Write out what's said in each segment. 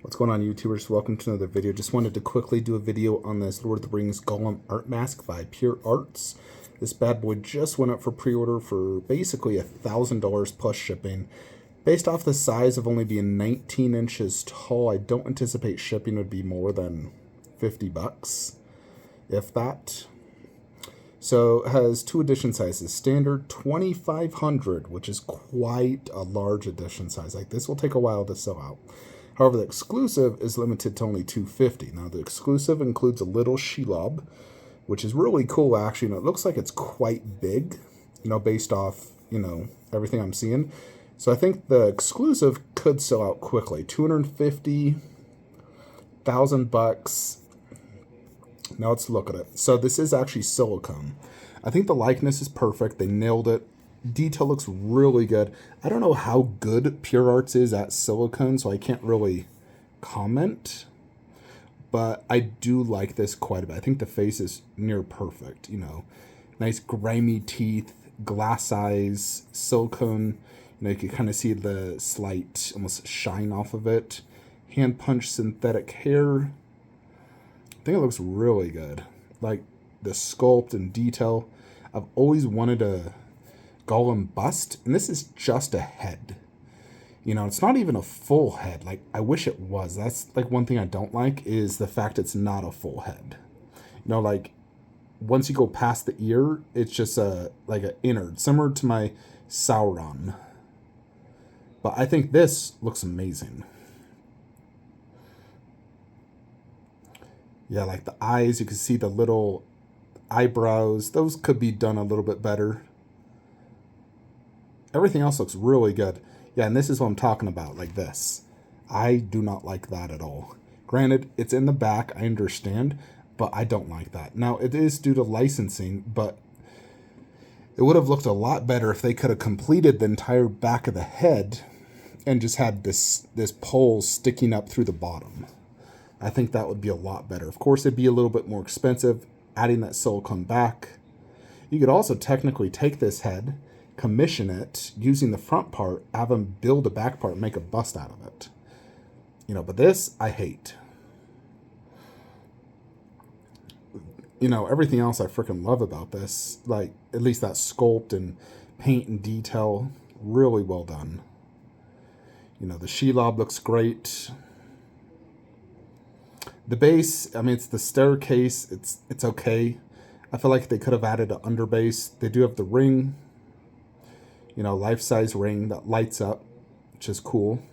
What's going on, YouTubers? Welcome to another video. Just wanted to quickly do a video on this Lord of the Rings Gollum art mask by Pure Arts. This bad boy just went up for pre-order for basically $1,000 plus shipping. Based off the size of only being 19 inches tall, I don't anticipate shipping would be more than 50 bucks, if that. So it has two edition sizes. Standard 2500, which is quite a large edition size. Like, this will take a while to sell out. However, the exclusive is limited to only 250. Now, the exclusive includes a little Shelob, which is really cool, actually. And it looks like it's quite big, based off, everything I'm seeing. So I think the exclusive could sell out quickly. 250, $1,000. Now let's look at it. So this is actually silicone. I think the likeness is perfect. They nailed it. Detail looks really good. I don't know how good Pure Arts is at silicone, so I can't really comment. But I do like this quite a bit. I think the face is near perfect. Nice grimy teeth, glass eyes, silicone. You can kind of see the slight almost shine off of it. Hand punch synthetic hair. I think it looks really good. Like the sculpt and detail. I've always wanted a Gollum bust, and this is just a head. It's not even a full head. Like, I wish it was. That's like one thing I don't like, is the fact it's not a full head. Like, once you go past the ear, it's just like an innard, similar to my Sauron. But I think this looks amazing. Yeah, like the eyes, you can see the little eyebrows. Those could be done a little bit better. Everything else looks really good. Yeah, and this is what I'm talking about, like this. I do not like that at all. Granted, it's in the back, I understand, but I don't like that. Now, it is due to licensing, but it would have looked a lot better if they could have completed the entire back of the head and just had this pole sticking up through the bottom. I think that would be a lot better. Of course, it'd be a little bit more expensive, adding that silicone back. You could also technically take this head, commission it using the front part, have them build a back part, and make a bust out of it. But this I hate. Everything else I freaking love about this, like at least that sculpt and paint and detail, really well done. The Shelob looks great. The base, I mean, it's the staircase. It's okay. I feel like they could have added an underbase. They do have the ring. Life-size ring that lights up, which is cool.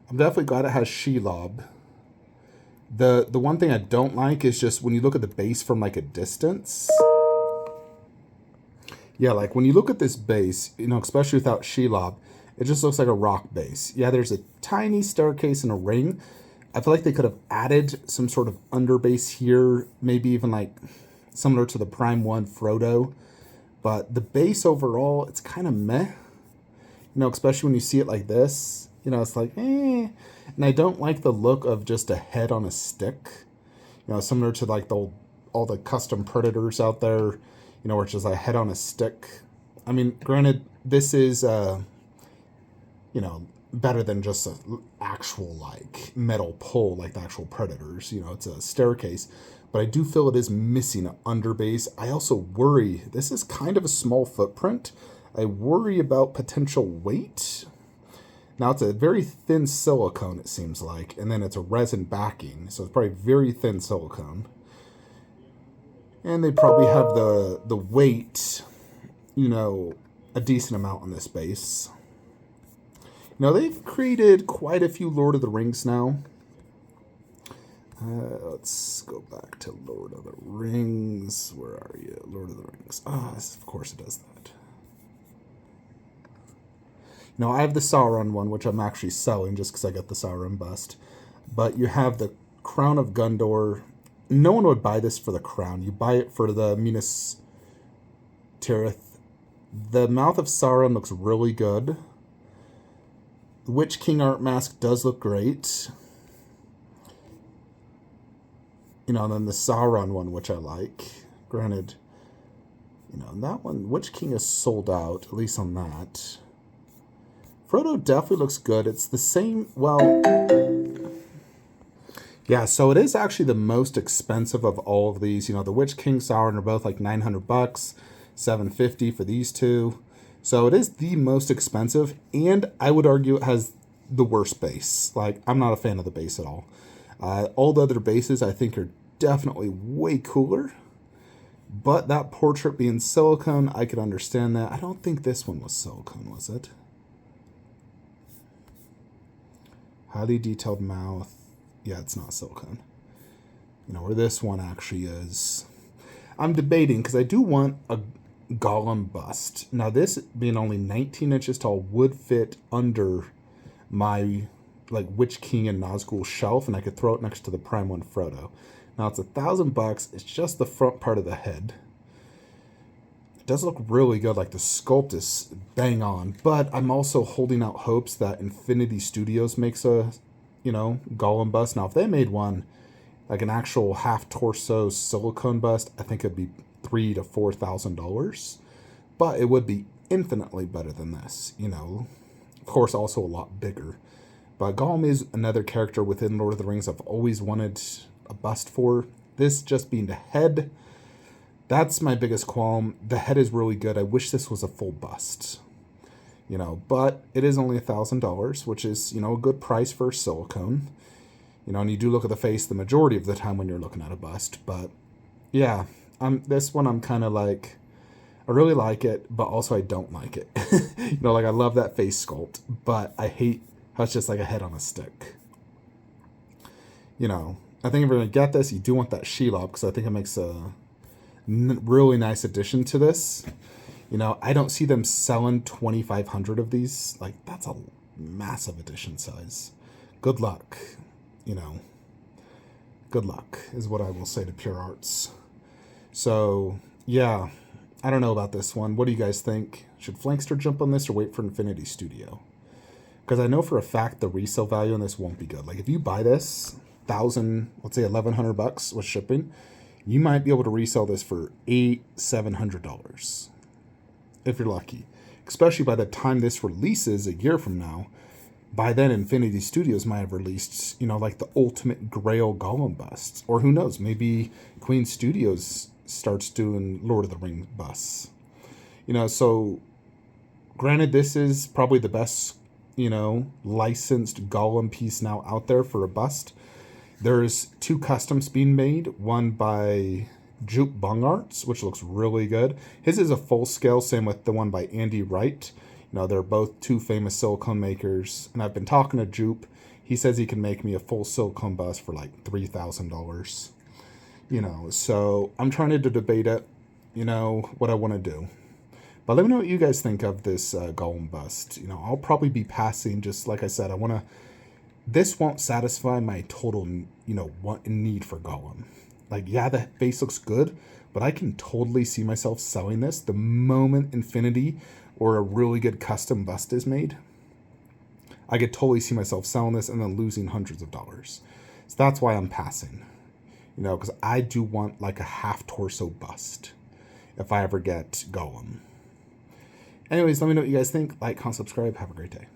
I'm definitely glad it has Shelob. The one thing I don't like is just when you look at the base from like a distance. Yeah, like when you look at this base, especially without Shelob, it just looks like a rock base. Yeah, there's a tiny staircase and a ring. I feel like they could have added some sort of underbase here, maybe even like similar to the Prime 1 Frodo. But the base overall, it's kind of meh. Especially when you see it like this. It's like, eh. And I don't like the look of just a head on a stick. Similar to like all the custom Predators out there, where it's just a head on a stick. I mean, granted, this is, better than just an actual like metal pole like the actual Predators. It's a staircase. But I do feel it is missing an underbase. I also worry, this is kind of a small footprint. I worry about potential weight. Now, it's a very thin silicone, it seems like, and then it's a resin backing, so it's probably very thin silicone. And they probably have the weight, a decent amount on this base. They've created quite a few Lord of the Rings now. Let's go back to Lord of the Rings. Where are you? Lord of the Rings. Of course it does that. I have the Sauron one, which I'm actually selling just because I got the Sauron bust. But you have the Crown of Gondor. No one would buy this for the crown. You buy it for the Minas Tirith. The Mouth of Sauron looks really good. The Witch King art mask does look great. And then the Sauron one, which I like. Granted, that one, Witch King is sold out, at least on that. Frodo definitely looks good. It's the same, well, yeah, so it is actually the most expensive of all of these. You know, the Witch King Sauron are both like $900, $750 for these two. So it is the most expensive, and I would argue it has the worst base. Like, I'm not a fan of the base at all. All the other bases I think are definitely way cooler. But that portrait being silicone, I could understand that. I don't think this one was silicone, was it? Highly detailed mouth. Yeah, it's not silicone. You know, where this one actually is. I'm debating because I do want a Gollum bust. Now, this being only 19 inches tall would fit under my like Witch King and Nazgul shelf, and I could throw it next to the Prime One Frodo. Now it's $1,000. It's just the front part of the head. It does look really good. Like the sculpt is bang on, but I'm also holding out hopes that Infinity Studios makes a, you know, Gollum bust. Now if they made one like an actual half torso silicone bust, I think it'd be $3,000 to $4,000, but it would be infinitely better than this. You know, of course, also a lot bigger. But Gollum is another character within Lord of the Rings I've always wanted a bust for. This just being the head, that's my biggest qualm. The head is really good. I wish this was a full bust, you know, but it is only $1,000, which is, you know, a good price for silicone. You know, and you do look at the face the majority of the time when you're looking at a bust. But yeah, this one I'm kind of like, I really like it, but also I don't like it. You know, like I love that face sculpt, but I hate how it's just like a head on a stick. You know, I think if you're going to get this, you do want that Shelob, because I think it makes a really nice addition to this. You know, I don't see them selling 2,500 of these. Like, that's a massive edition size. Good luck. You know, good luck is what I will say to Pure Arts. So, yeah, I don't know about this one. What do you guys think? Should Flankster jump on this or wait for Infinity Studio? Because I know for a fact the resale value on this won't be good. Like if you buy this, let's say $1,100 with shipping, you might be able to resell this for $700 if you're lucky. Especially by the time this releases a year from now, by then Infinity Studios might have released, you know, like the ultimate Grail Gollum busts, or who knows, maybe Queen Studios starts doing Lord of the Rings busts. You know, so granted, this is probably the best, you know, licensed Gollum piece now out there for a bust. There's 2 customs being made, one by Jupe Bung Arts, which looks really good. His is a full scale, same with the one by Andy Wright. You know, they're both 2 famous silicone makers, and I've been talking to Jupe. He says he can make me a full silicone bust for like $3,000. You know, so I'm trying to debate it, you know, what I want to do. But let me know what you guys think of this Gollum bust. You know, I'll probably be passing, just like I said, this won't satisfy my total, you know, want and need for Gollum. Like, yeah, the face looks good, but I can totally see myself selling this the moment Infinity or a really good custom bust is made. I could totally see myself selling this and then losing hundreds of dollars. So that's why I'm passing. You know, because I do want like a half torso bust if I ever get Gollum. Anyways, let me know what you guys think. Like, comment, subscribe. Have a great day.